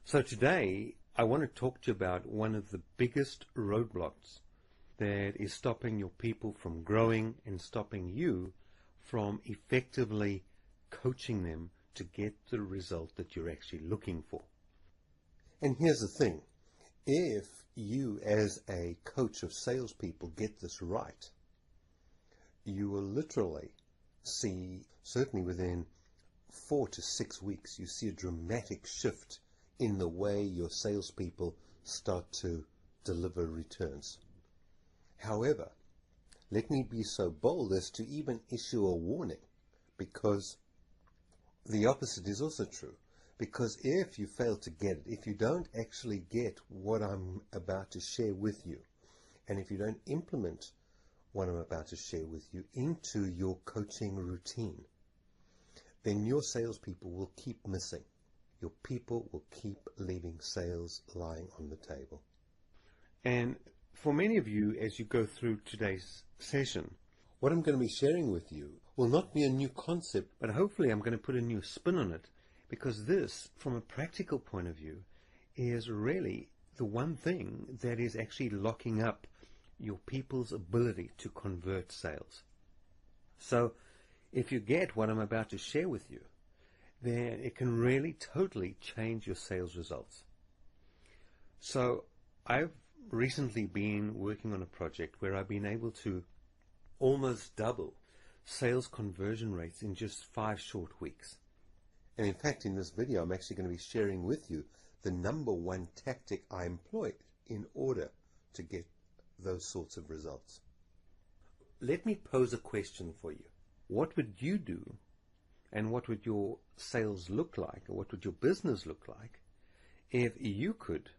So today, I want to talk to you about one of the biggest roadblocks that is stopping your people from growing and stopping you from effectively coaching them to get the result that you're actually looking for. And here's the thing. If you as a coach of salespeople get this right, you will literally see, certainly within 4 to 6 weeks, you see a dramatic shift in the way your salespeople start to deliver returns. However, let me be so bold as to even issue a warning, because the opposite is also true. Because if you fail to get it, if you don't actually get what I'm about to share with you, and if you don't implement what I'm about to share with you into your coaching routine, then your salespeople will keep missing. Your people will keep leaving sales lying on the table. And for many of you, as you go through today's session, what I'm going to be sharing with you will not be a new concept, but hopefully I'm going to put a new spin on it, because this, from a practical point of view, is really the one thing that is actually locking up your people's ability to convert sales. So if you get what I'm about to share with you, then it can really totally change your sales results. So I've recently been working on a project where I've been able to almost double sales conversion rates in just 5 short weeks. And in fact, in this video, I'm actually going to be sharing with you the #1 tactic I employed in order to get those sorts of results. Let me pose a question for you. What would you do, and what would your sales look like, or what would your business look like, if you could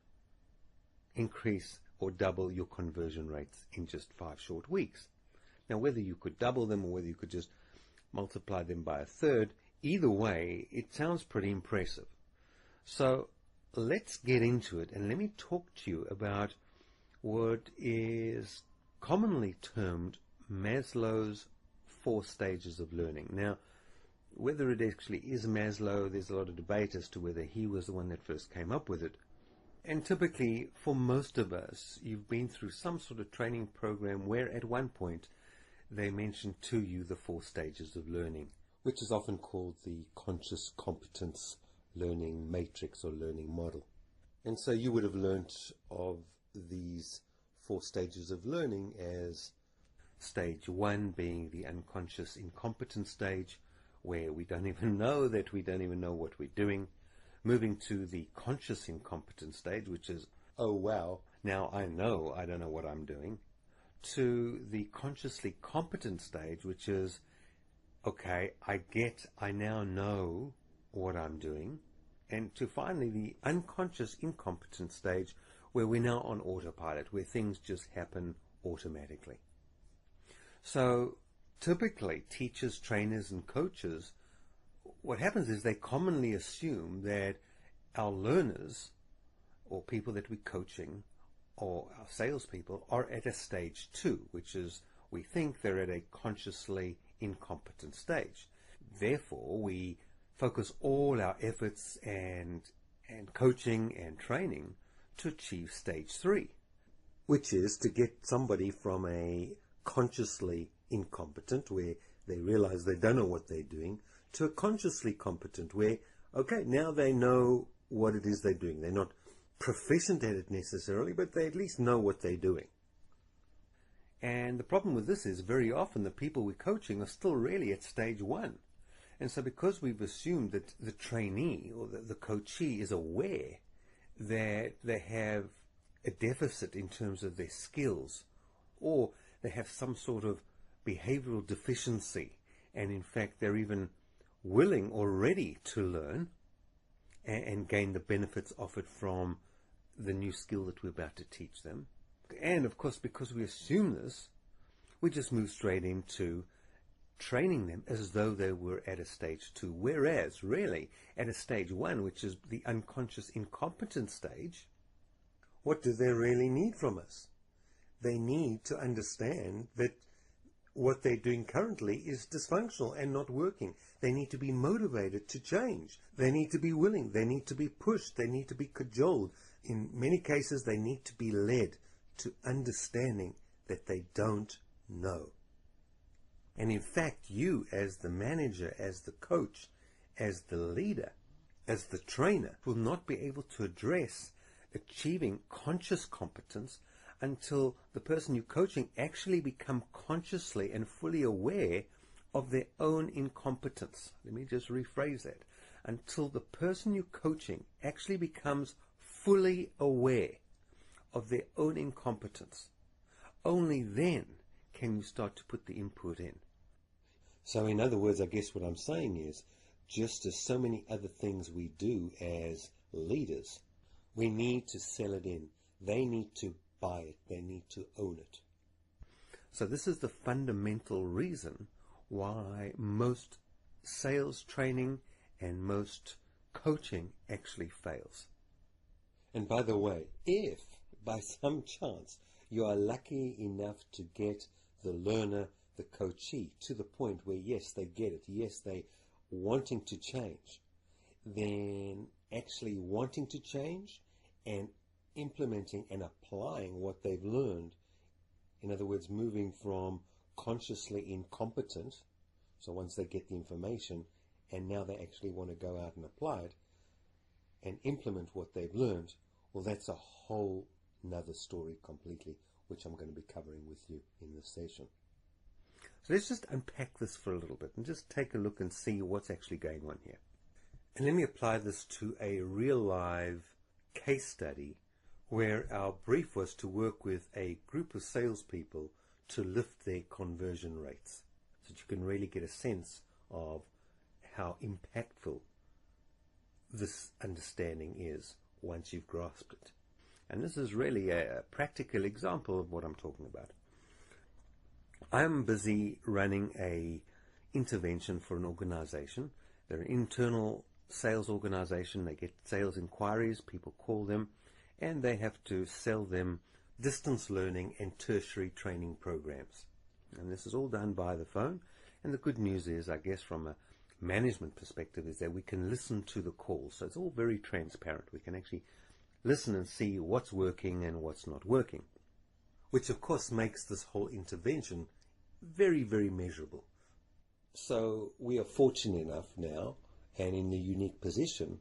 increase or double your conversion rates in just 5 short weeks? Now, whether you could double them or whether you could just multiply them by a third, either way, it sounds pretty impressive. So let's get into it, and let me talk to you about what is commonly termed Maslow's 4 stages of learning. Now, whether it actually is Maslow, there's a lot of debate as to whether he was the one that first came up with it. And typically, for most of us, you've been through some sort of training program where at one point they mentioned to you the 4 stages of learning, which is often called the conscious competence learning matrix or learning model. And so you would have learnt of these 4 stages of learning as stage 1 being the unconscious incompetence stage, where we don't even know that we don't even know what we're doing. Moving to the conscious incompetence stage, which is, oh wow, now I know I don't know what I'm doing. To the consciously competent stage, which is, okay, I now know what I'm doing. And to finally the unconscious incompetent stage, where we're now on autopilot, where things just happen automatically. So typically, teachers, trainers, and coaches, what happens is they commonly assume that our learners, or people that we're coaching, or our salespeople, are at a stage 2, which is, we think they're at a consciously incompetent stage. Therefore, we focus all our efforts and coaching and training to achieve stage 3, which is to get somebody from a consciously incompetent, where they realize they don't know what they're doing, to a consciously competent, where, okay, now they know what it is they're doing. They're not proficient at it necessarily, but they at least know what they're doing. And the problem with this is very often the people we're coaching are still really at stage 1. And so because we've assumed that the trainee or the coachee is aware that they have a deficit in terms of their skills, or they have some sort of behavioral deficiency, and in fact they're even willing or ready to learn and gain the benefits of it from the new skill that we're about to teach them. And of course, because we assume this, we just move straight into training them as though they were at a stage 2, whereas really at a stage 1, which is the unconscious incompetence stage, what do they really need from us? They need to understand that what they're doing currently is dysfunctional and not working. They need to be motivated to change. They need to be willing. They need to be pushed. They need to be cajoled. In many cases, they need to be led to understanding that they don't know. And in fact, you as the manager, as the coach, as the leader, as the trainer, will not be able to address achieving conscious competence until the person you're coaching actually become consciously and fully aware of their own incompetence. Let me just rephrase that. Until the person you're coaching actually becomes fully aware of their own incompetence. Only then can you start to put the input in. So in other words, I guess what I'm saying is, just as so many other things we do as leaders, we need to sell it in. They need to buy it. They need to own it. So this is the fundamental reason why most sales training and most coaching actually fails. And by the way, if by some chance you are lucky enough to get the learner, the coachee, to the point where yes, they get it, yes, they wanting to change, then actually wanting to change and implementing and applying what they've learned, in other words, moving from consciously incompetent, so once they get the information and now they actually want to go out and apply it and implement what they've learned, well, that's a whole nother story completely, which I'm going to be covering with you in this session. So let's just unpack this for a little bit and just take a look and see what's actually going on here. And let me apply this to a real live case study where our brief was to work with a group of salespeople to lift their conversion rates, so that you can really get a sense of how impactful this understanding is once you've grasped it. And this is really a practical example of what I'm talking about. I'm busy running a intervention for an organization. They're an internal sales organization. They get sales inquiries, people call them, and they have to sell them distance learning and tertiary training programs. And this is all done by the phone. And the good news is, I guess, from a management perspective, is that we can listen to the calls. So it's all very transparent. We can actually listen and see what's working and what's not working, which of course makes this whole intervention very, very measurable. So we are fortunate enough now and in the unique position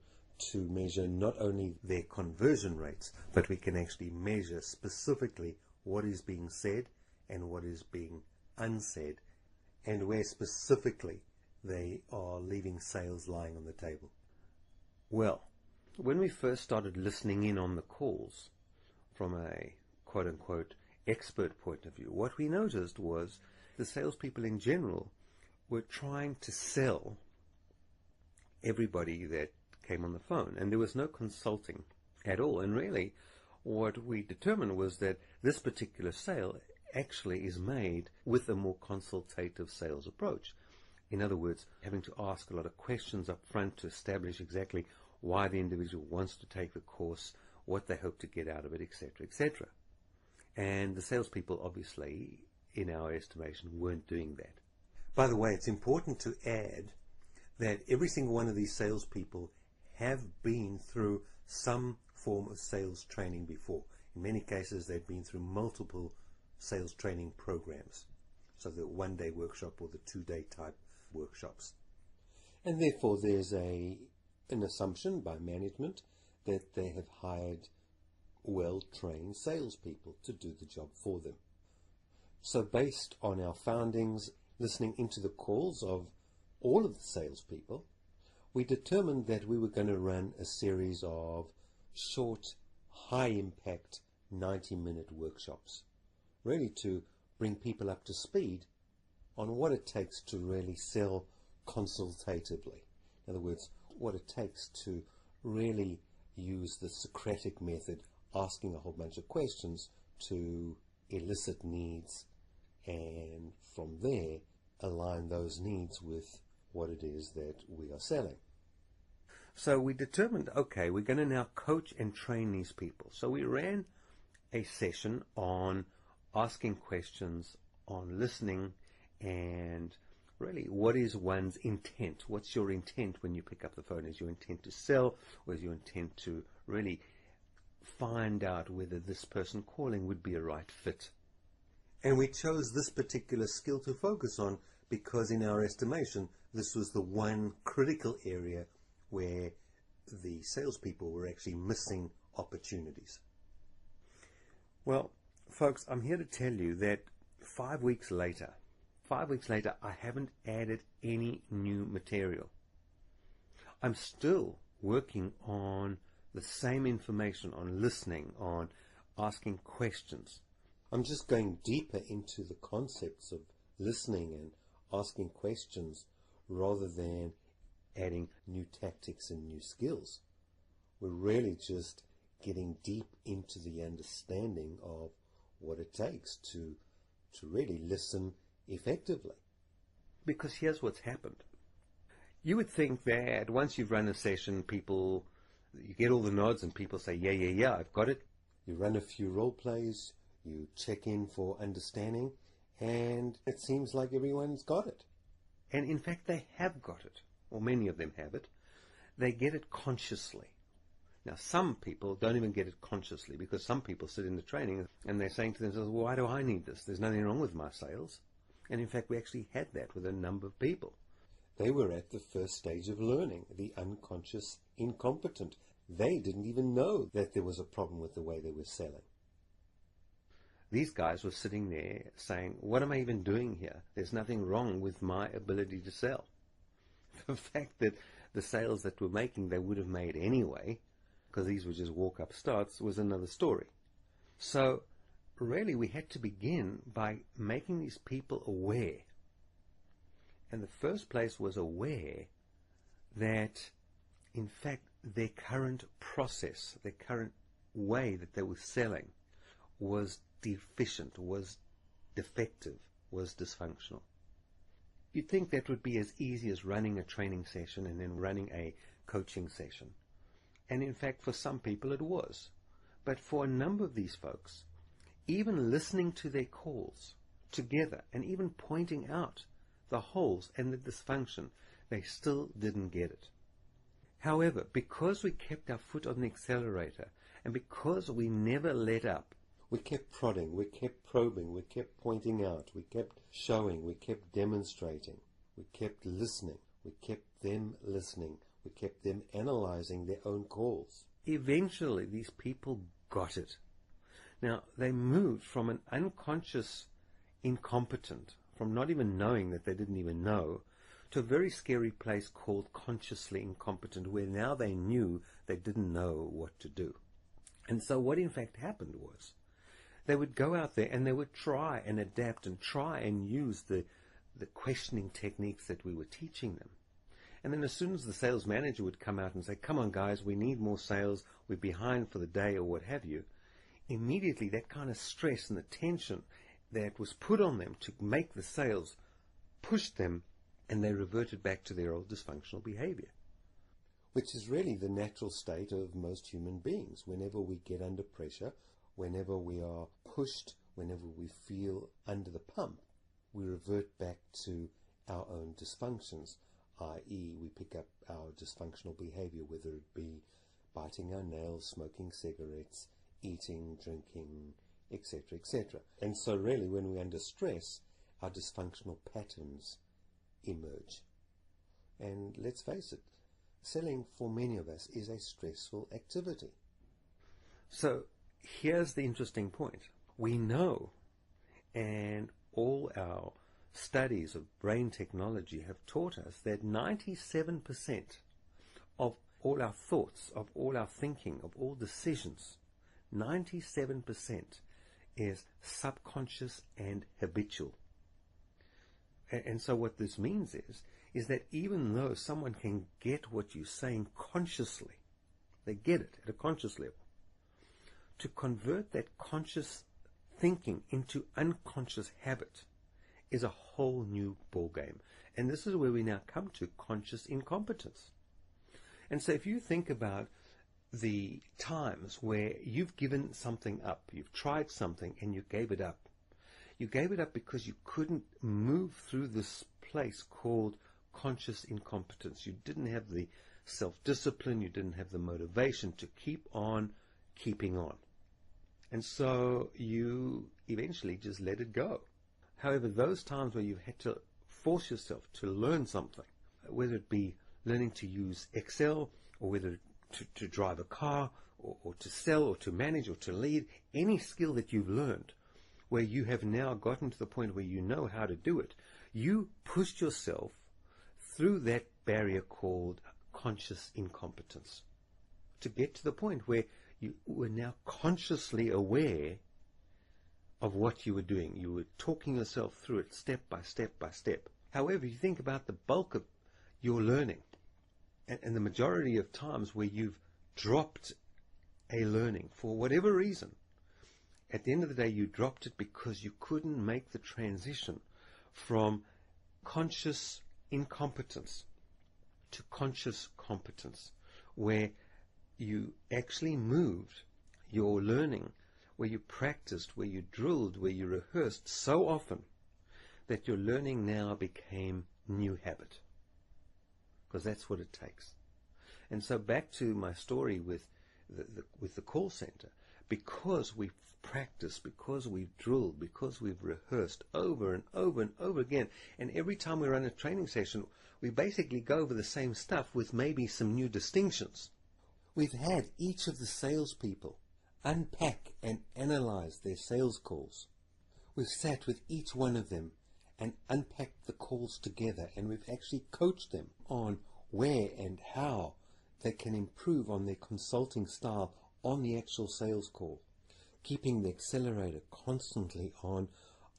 to measure not only their conversion rates, but we can actually measure specifically what is being said and what is being unsaid, and where specifically they are leaving sales lying on the table. Well, when we first started listening in on the calls from a quote-unquote expert point of view, what we noticed was the salespeople in general were trying to sell everybody that came on the phone, and there was no consulting at all. And really what we determined was that this particular sale actually is made with a more consultative sales approach. In other words, having to ask a lot of questions up front to establish exactly why the individual wants to take the course, what they hope to get out of it, etc., etc. And the salespeople, obviously, in our estimation, weren't doing that. By the way, it's important to add that every single one of these salespeople have been through some form of sales training before. In many cases, they've been through multiple sales training programs, so the one-day workshop or the two-day type workshops. And therefore, there's an assumption by management that they have hired well-trained salespeople to do the job for them. So based on our foundings, listening into the calls of all of the salespeople, we determined that we were going to run a series of short, high-impact 90-minute workshops, really to bring people up to speed on what it takes to really sell consultatively. In other words, what it takes to really use the Socratic method, asking a whole bunch of questions to elicit needs, and from there align those needs with what it is that we are selling. So we determined, okay, we're going to now coach and train these people. So we ran a session on asking questions, on listening, And really, what is one's intent? What's your intent when you pick up the phone? Is your intent to sell, or is your intent to really find out whether this person calling would be a right fit? And we chose this particular skill to focus on because in our estimation, this was the one critical area where the salespeople were actually missing opportunities. Well, folks, I'm here to tell you that 5 weeks later, I haven't added any new material. I'm still working on the same information, on listening, on asking questions. I'm just going deeper into the concepts of listening and asking questions rather than adding new tactics and new skills. We're really just getting deep into the understanding of what it takes to really listen effectively. Because here's what's happened. You would think that once you've run a session, you get all the nods and people say, yeah, I've got it. You run a few role plays, you check in for understanding, and it seems like everyone's got it. And in fact, they have got it, or many of them have it. They get it consciously. Now, some people don't even get it consciously, because some people sit in the training and they're saying to themselves, well, why do I need this? There's nothing wrong with my sales. And in fact, we actually had that with a number of people. They were at the first stage of learning, the unconscious incompetent. They didn't even know that there was a problem with the way they were selling. These guys were sitting there saying, what am I even doing here? There's nothing wrong with my ability to sell. The fact that the sales that we're making, they would have made anyway, because these were just walk-up starts, was another story. So really, we had to begin by making these people aware. And the first place was aware that, in fact, their current process, their current way that they were selling was deficient, was defective, was dysfunctional. You'd think that would be as easy as running a training session and then running a coaching session. And in fact, for some people it was. But for a number of these folks, even listening to their calls together and even pointing out the holes and the dysfunction, they still didn't get it. However, because we kept our foot on the accelerator and because we never let up, we kept prodding, we kept probing, we kept pointing out, we kept showing, we kept demonstrating, we kept listening, we kept them listening, we kept them analyzing their own calls. Eventually, these people got it. Now, they moved from an unconscious incompetent, from not even knowing that they didn't even know, to a very scary place called consciously incompetent, where now they knew they didn't know what to do. And so what in fact happened was, they would go out there and they would try and adapt and try and use the questioning techniques that we were teaching them. And then as soon as the sales manager would come out and say, come on guys, we need more sales, we're behind for the day or what have you, immediately that kind of stress and the tension that was put on them to make the sales pushed them, and they reverted back to their old dysfunctional behavior. Which is really the natural state of most human beings. Whenever we get under pressure, whenever we are pushed, whenever we feel under the pump, we revert back to our own dysfunctions, i.e. we pick up our dysfunctional behavior, whether it be biting our nails, smoking cigarettes, eating, drinking, etc., etc. And so really when we're under stress, our dysfunctional patterns emerge. And let's face it, selling for many of us is a stressful activity. So here's the interesting point. We know, and all our studies of brain technology have taught us, that 97% of all our thoughts, of all our thinking, of all decisions, 97% is subconscious and habitual. And so what this means is that even though someone can get what you're saying consciously, they get it at a conscious level, to convert that conscious thinking into unconscious habit is a whole new ballgame. And this is where we now come to conscious incompetence. And so if you think about the times where you've given something up, you've tried something and you gave it up, You gave it up because you couldn't move through this place called conscious incompetence. You didn't have the self-discipline, you didn't have the motivation to keep on keeping on. And so you eventually just let it go. However, those times where you've had to force yourself to learn something, whether it be learning to use Excel, or whether to drive a car, or to sell, or to manage, or to lead, any skill that you've learned, where you have now gotten to the point where you know how to do it, you pushed yourself through that barrier called conscious incompetence to get to the point where you were now consciously aware of what you were doing. You were talking yourself through it step by step by step. However, you think about the bulk of your learning and the majority of times where you've dropped a learning for whatever reason, at the end of the day you dropped it because you couldn't make the transition from conscious incompetence to conscious competence, where you actually moved your learning, where you practiced, where you drilled, where you rehearsed so often that your learning now became new habit. Because that's what it takes. And so back to my story with the call center, because we've practiced, because we've drilled, because we've rehearsed over and over and over again, and every time we run a training session, we basically go over the same stuff with maybe some new distinctions. We've had each of the salespeople unpack and analyze their sales calls. We've sat with each one of them and unpacked the calls together, and we've actually coached them on where and how they can improve on their consulting style on the actual sales call, keeping the accelerator constantly on,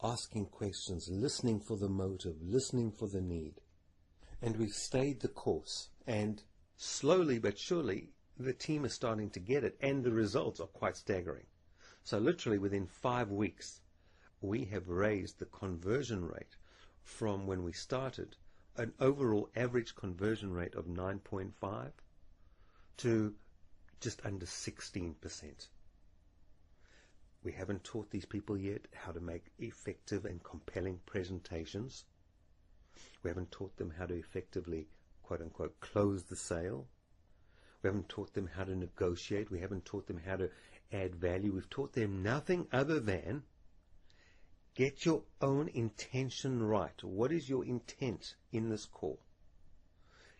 asking questions, listening for the motive, listening for the need. And we've stayed the course, and slowly but surely the team is starting to get it, and the results are quite staggering. So literally within 5 weeks, we have raised the conversion rate from when we started, an overall average conversion rate of 9.5 to just under 16%. We haven't taught these people yet how to make effective and compelling presentations. We haven't taught them how to effectively, quote unquote, close the sale. We haven't taught them how to negotiate. We haven't taught them how to add value. We've taught them nothing other than get your own intention right. What is your intent in this call?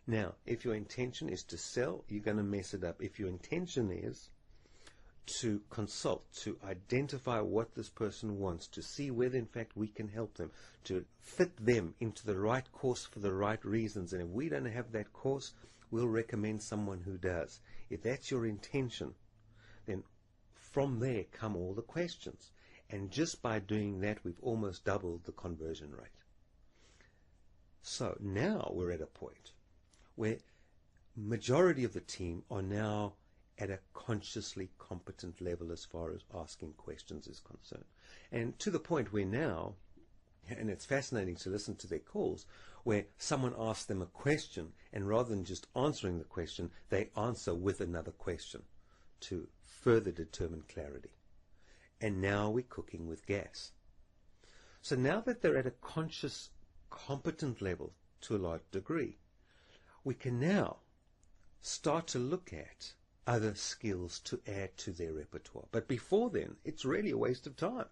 Now, if your intention is to sell, you're going to mess it up. If your intention is to consult, to identify what this person wants, to see whether in fact we can help them, to fit them into the right course for the right reasons, and if we don't have that course, we'll recommend someone who does. If that's your intention, then from there come all the questions. And just by doing that, we've almost doubled the conversion rate. So now we're at a point where majority of the team are now at a consciously competent level as far as asking questions is concerned. And to the point where now, and it's fascinating to listen to their calls, where someone asks them a question, and rather than just answering the question, they answer with another question to further determine clarity. And now we're cooking with gas. So now that they're at a conscious, competent level to a large degree, we can now start to look at other skills to add to their repertoire. But before then, it's really a waste of time.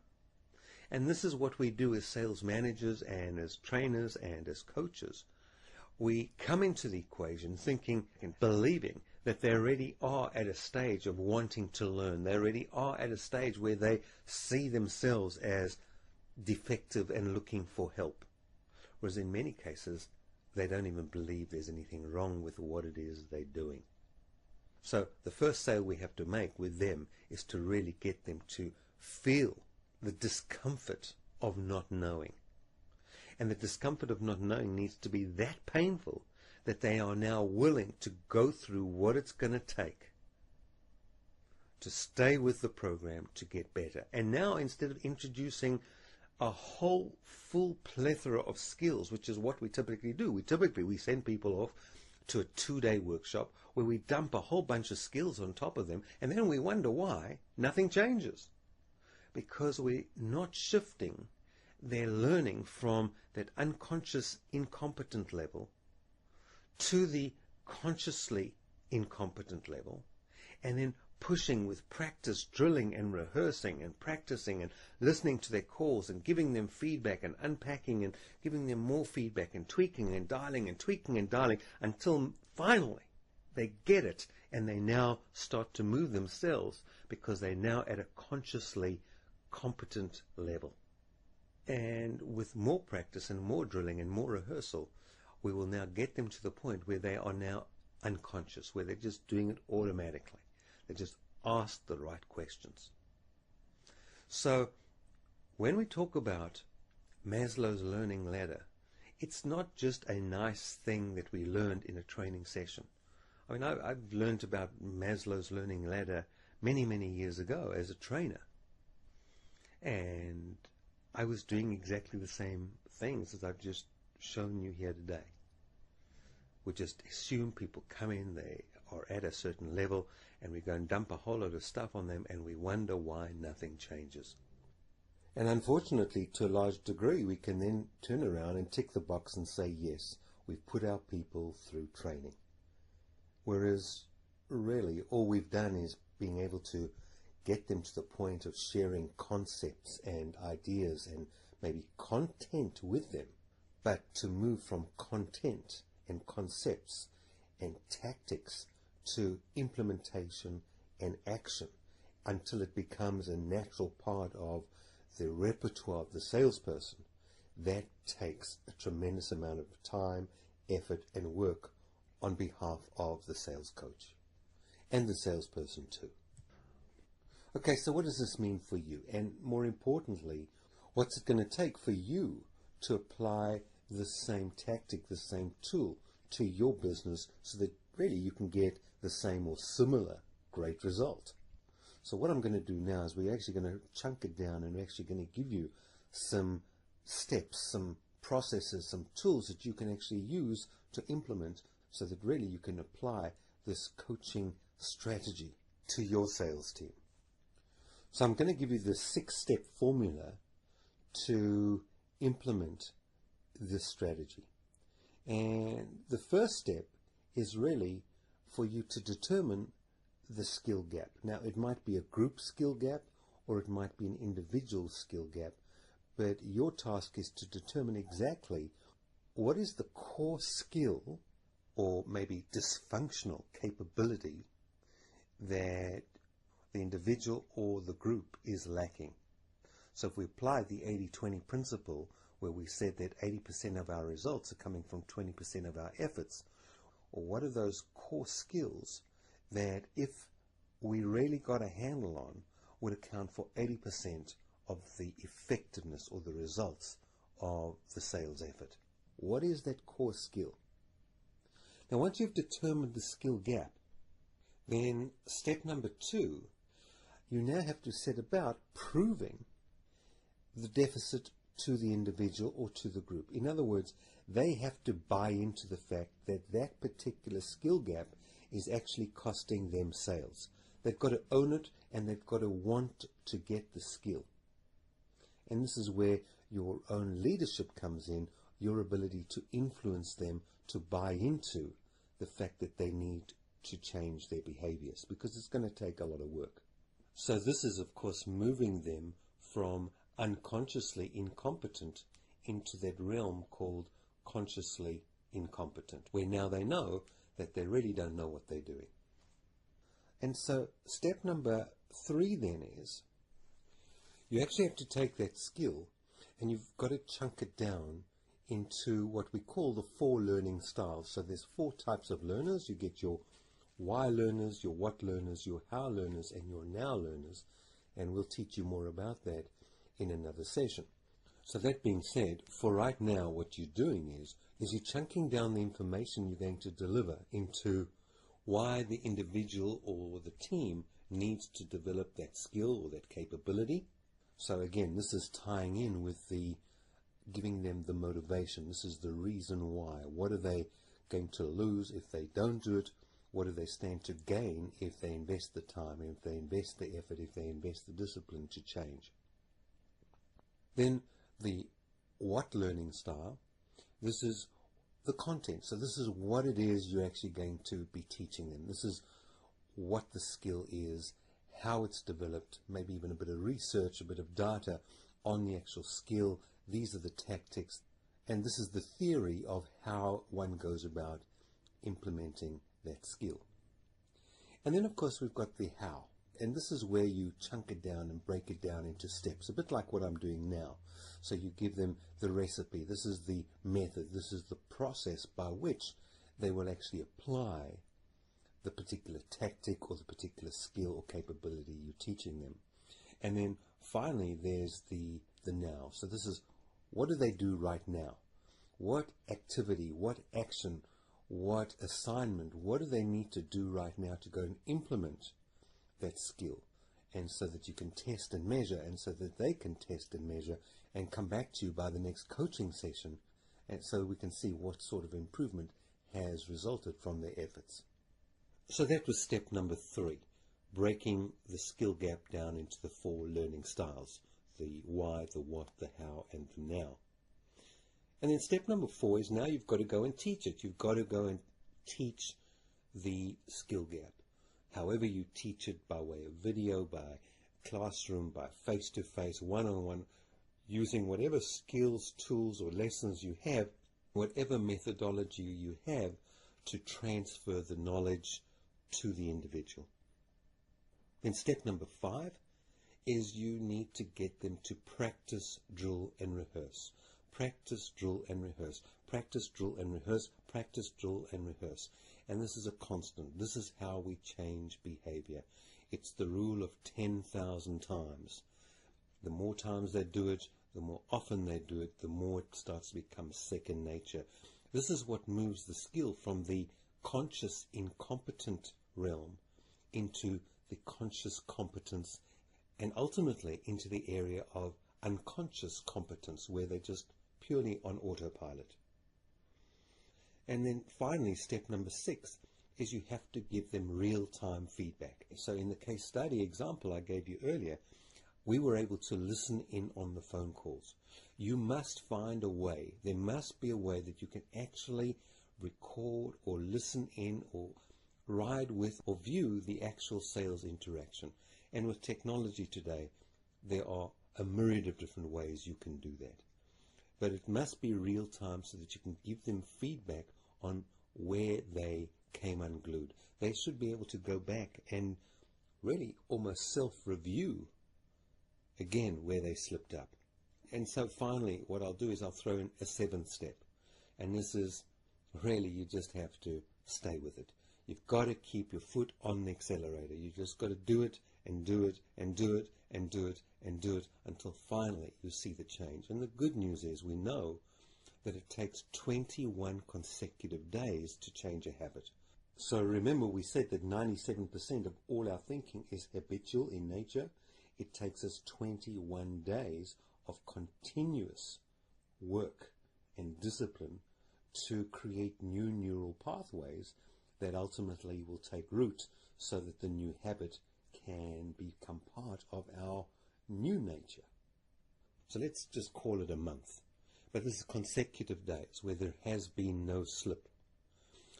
And this is what we do as sales managers and as trainers and as coaches. We come into the equation thinking and believing that they already are at a stage of wanting to learn. They already are at a stage where they see themselves as defective and looking for help. Whereas in many cases, they don't even believe there's anything wrong with what it is they're doing. So the first sale we have to make with them is to really get them to feel the discomfort of not knowing. And the discomfort of not knowing needs to be that painful that they are now willing to go through what it's going to take to stay with the program to get better. And now, instead of introducing a whole full plethora of skills, which is what we typically do, we send people off to a 2-day workshop where we dump a whole bunch of skills on top of them, and then we wonder why nothing changes. Because we're not shifting they're learning from that unconscious incompetent level to the consciously incompetent level, and then pushing with practice, drilling and rehearsing and practicing and listening to their calls and giving them feedback and unpacking and giving them more feedback and tweaking and dialing and tweaking and dialing until finally they get it and they now start to move themselves because they're now at a consciously competent level. And with more practice and more drilling and more rehearsal, we will now get them to the point where they are now unconscious, where they're just doing it automatically. They just ask the right questions. So when we talk about Maslow's learning ladder, it's not just a nice thing that we learned in a training session. I mean, I've learned about Maslow's learning ladder many, many years ago as a trainer. And I was doing exactly the same things as I've just shown you here today. We just assume people come in, they are at a certain level, and we go and dump a whole lot of stuff on them, and we wonder why nothing changes. And unfortunately, to a large degree, we can then turn around and tick the box and say, yes, we've put our people through training. Whereas, really, all we've done is being able to get them to the point of sharing concepts and ideas and maybe content with them. But to move from content and concepts and tactics to implementation and action until it becomes a natural part of the repertoire of the salesperson, that takes a tremendous amount of time, effort, and work on behalf of the sales coach and the salesperson too. Okay, so what does this mean for you? And more importantly, what's it going to take for you to apply the same tactic, the same tool to your business so that really you can get the same or similar great result? So what I'm going to do now is we're actually going to chunk it down, and we're actually going to give you some steps, some processes, some tools that you can actually use to implement so that really you can apply this coaching strategy to your sales team. So I'm going to give you the 6-step formula to implement this strategy. And the first step is really for you to determine the skill gap. Now, it might be a group skill gap or it might be an individual skill gap, but your task is to determine exactly what is the core skill or maybe dysfunctional capability that the individual or the group is lacking. So if we apply the 80-20 principle, where we said that 80% of our results are coming from 20% of our efforts, or what are those core skills that if we really got a handle on would account for 80% of the effectiveness or the results of the sales effort? What is that core skill? Now, once you've determined the skill gap, then step number 2, you now have to set about proving the deficit to the individual or to the group. In other words, they have to buy into the fact that that particular skill gap is actually costing them sales. They've got to own it, and they've got to want to get the skill. And this is where your own leadership comes in, your ability to influence them to buy into the fact that they need to change their behaviors, because it's going to take a lot of work. So this is, of course, moving them from unconsciously incompetent into that realm called consciously incompetent, where now they know that they really don't know what they're doing. And so step number 3 then is you actually have to take that skill and you've got to chunk it down into what we call the 4 learning styles. So there's 4 types of learners. You get your why learners, your what learners, your how learners, and your now learners. And we'll teach you more about that in another session. So that being said, for right now, what you're doing is you're chunking down the information you're going to deliver into why the individual or the team needs to develop that skill or that capability. So again, this is tying in with the giving them the motivation. This is the reason why. What are they going to lose if they don't do it? What do they stand to gain if they invest the time, if they invest the effort, if they invest the discipline to change? Then the what learning style. This is the content. So this is what it is you're actually going to be teaching them. This is what the skill is, how it's developed, maybe even a bit of research, a bit of data on the actual skill. These are the tactics, and this is the theory of how one goes about implementing that skill. And then, of course, we've got the how. And this is where you chunk it down and break it down into steps, a bit like what I'm doing now. So you give them the recipe. This is the method. This is the process by which they will actually apply the particular tactic or the particular skill or capability you're teaching them. And then finally, there's the now. So this is, what do they do right now? What activity, what action, what assignment, what do they need to do right now to go and implement that skill? And so that you can test and measure, and so that they can test and measure and come back to you by the next coaching session, and so we can see what sort of improvement has resulted from their efforts. So that was step number 3, breaking the skill gap down into the 4 learning styles: the why, the what, the how, and the now. And then step number 4 is now you've got to go and teach it. You've got to go and teach the skill gap. However you teach it, by way of video, by classroom, by face-to-face, one-on-one, using whatever skills, tools, or lessons you have, whatever methodology you have to transfer the knowledge to the individual. Then step number 5 is you need to get them to practice, drill, and rehearse. Practice, drill, and rehearse. Practice, drill, and rehearse. Practice, drill, and rehearse. And this is a constant. This is how we change behavior. It's the rule of 10,000 times. The more times they do it, the more often they do it, the more it starts to become second nature. This is what moves the skill from the conscious incompetent realm into the conscious competence, and ultimately into the area of unconscious competence, where they're just purely on autopilot. And then finally, step number 6 is you have to give them real-time feedback. So in the case study example I gave you earlier, we were able to listen in on the phone calls. You must find a way, there must be a way that you can actually record or listen in or ride with or view the actual sales interaction. And with technology today, there are a myriad of different ways you can do that. But it must be real time so that you can give them feedback on where they came unglued. They should be able to go back and really almost self-review again where they slipped up. And so finally, what I'll do is I'll throw in a 7th step. And this is really, you just have to stay with it. You've got to keep your foot on the accelerator. You just got to do it and do it and do it and do it and do it until finally you see the change. And the good news is we know that it takes 21 consecutive days to change a habit. So remember, we said that 97% of all our thinking is habitual in nature. It takes us 21 days of continuous work and discipline to create new neural pathways that ultimately will take root so that the new habit can become part of our new nature. So let's just call it a month. But this is consecutive days where there has been no slip.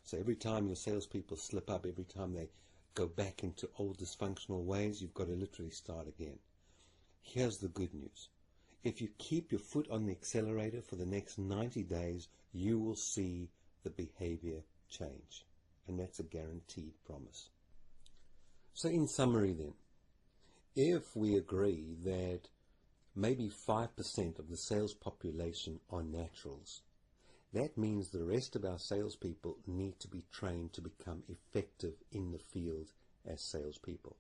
So every time your salespeople slip up, every time they go back into old dysfunctional ways, you've got to literally start again. Here's the good news. If you keep your foot on the accelerator for the next 90 days, you will see the behavior change. And that's a guaranteed promise. So in summary then, if we agree that maybe 5% of the sales population are naturals, that means the rest of our salespeople need to be trained to become effective in the field as salespeople.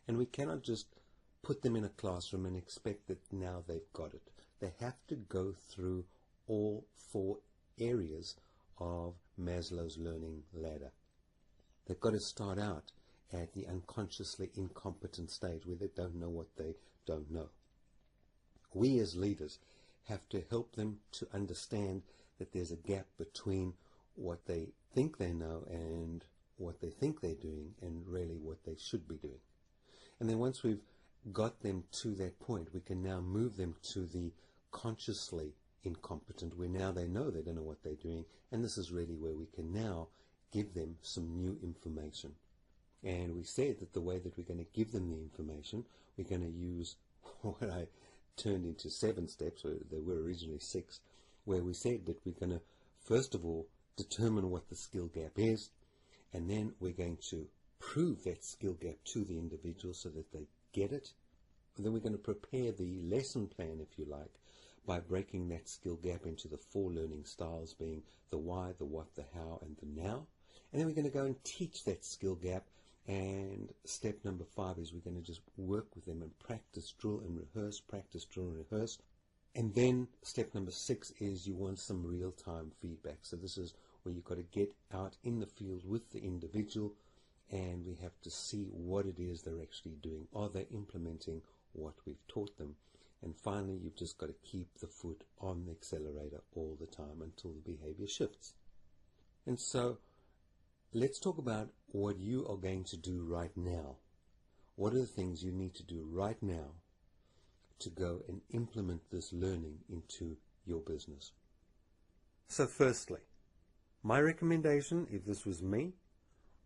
And we cannot just put them in a classroom and expect that now they've got it. They have to go through all 4 areas of Maslow's learning ladder. They've got to start out at the unconsciously incompetent stage where they don't know what they don't know. We as leaders have to help them to understand that there's a gap between what they think they know and what they think they're doing and really what they should be doing. And then once we've got them to that point, we can now move them to the consciously incompetent, where now they know they don't know what they're doing, and this is really where we can now give them some new information. And we said that the way that we're going to give them the information, we're going to use what I turned into 7 steps, or there were originally 6, where we said that we're going to, first of all, determine what the skill gap is, and then we're going to prove that skill gap to the individual so that they get it. And then we're going to prepare the lesson plan, if you like, by breaking that skill gap into the 4 learning styles, being the why, the what, the how, and the now. And then we're going to go and teach that skill gap. And step number 5 is we're going to just work with them and practice, drill and rehearse, practice, drill and rehearse. And then step number 6 is you want some real-time feedback. So this is where you've got to get out in the field with the individual, and we have to see what it is they're actually doing. Are they implementing what we've taught them? And finally, you've just got to keep the foot on the accelerator all the time until the behavior shifts. And so let's talk about what you are going to do right now. What are the things you need to do right now to go and implement this learning into your business? So firstly, my recommendation, if this was me,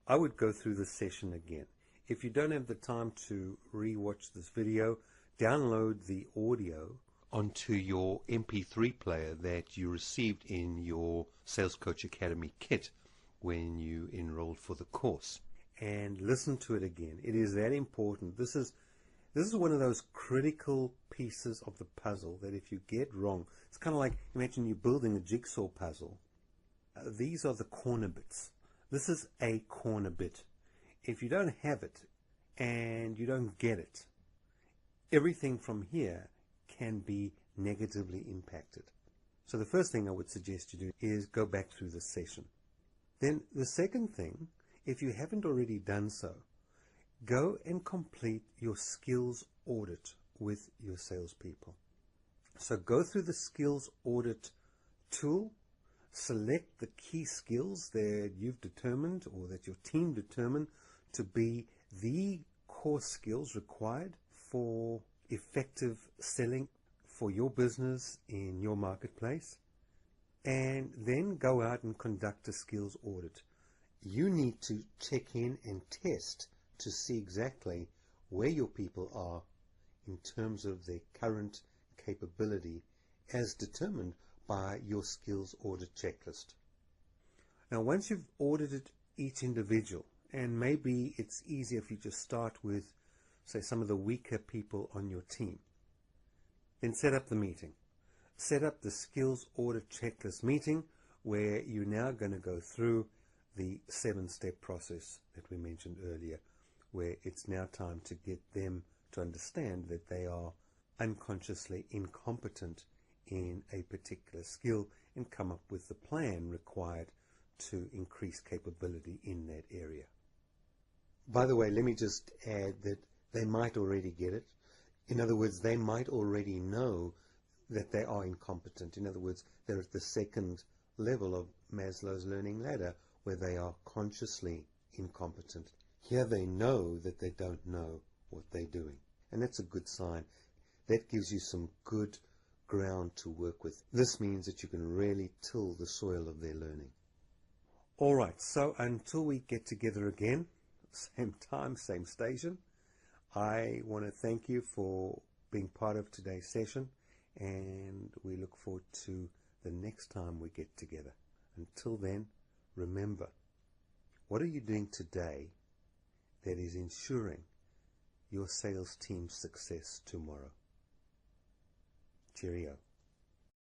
I would go through this session again. If you don't have the time to re-watch this video, download the audio onto your MP3 player that you received in your Sales Coach Academy kit when you enrolled for the course, and listen to it again. It is that important. This is one of those critical pieces of the puzzle that if you get wrong, it's kind of like, imagine you're building a jigsaw puzzle. These are the corner bits. This is a corner bit. If you don't have it and you don't get it, everything from here can be negatively impacted. So the first thing I would suggest you do is go back through this session. Then the second thing, if you haven't already done so, go and complete your skills audit with your salespeople. So go through the skills audit tool, select the key skills that you've determined or that your team determined to be the core skills required for effective selling for your business in your marketplace, and then go out and conduct a skills audit. You need to check in and test to see exactly where your people are in terms of their current capability as determined by your skills audit checklist. Now, once you've audited each individual, and maybe it's easier if you just start with, say, some of the weaker people on your team, then set up the meeting. Set up the skills audit checklist meeting where you're now going to go through the 7-step process that we mentioned earlier, where it's now time to get them to understand that they are unconsciously incompetent in a particular skill and come up with the plan required to increase capability in that area. By the way, let me just add that they might already get it. In other words, they might already know that they are incompetent. In other words, they're at the second level of Maslow's learning ladder where they are consciously incompetent. Here they know that they don't know what they're doing. And that's a good sign. That gives you some good ground to work with. This means that you can really till the soil of their learning. All right, so until we get together again, same time, same station, I want to thank you for being part of today's session, and we look forward to the next time we get together. Until then, remember, what are you doing today that is ensuring your sales team's success tomorrow? Cheerio.